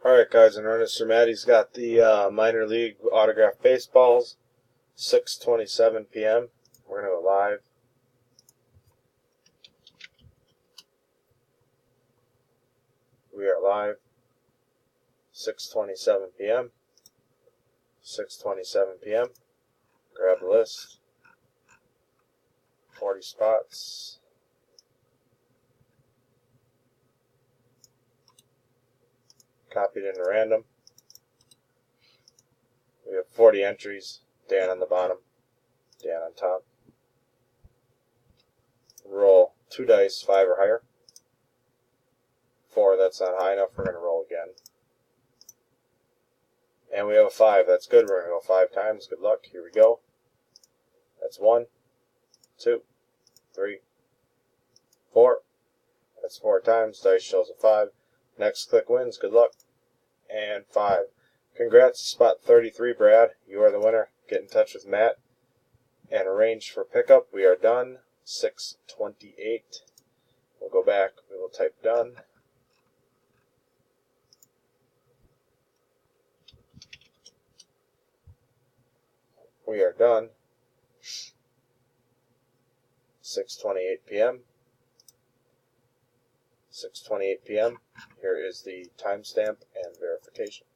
Alright guys, in earnest, Sir Maddie's got the minor league autographed baseballs, 6:27 p.m. We're going to go live. We are live, 6:27 p.m. 6:27 p.m. Grab the list, 40 spots. Copied into random. We have 40 entries. Dan on the bottom, Dan on top. Roll 2 dice, 5 or higher. 4, that's not high enough. We're going to roll again. And we have a 5. That's good. We're going to go 5 times. Good luck. Here we go. That's 1, 2, 3, 4. That's 4 times. Dice shows a 5. Next click wins. Good luck. And 5. Congrats, spot 33, Brad. You are the winner. Get in touch with Matt and arrange for pickup. We are done. 6:28. We'll go back. We will type done. We are done. 6:28 p.m. 6:28 p.m. Here is the timestamp and verification.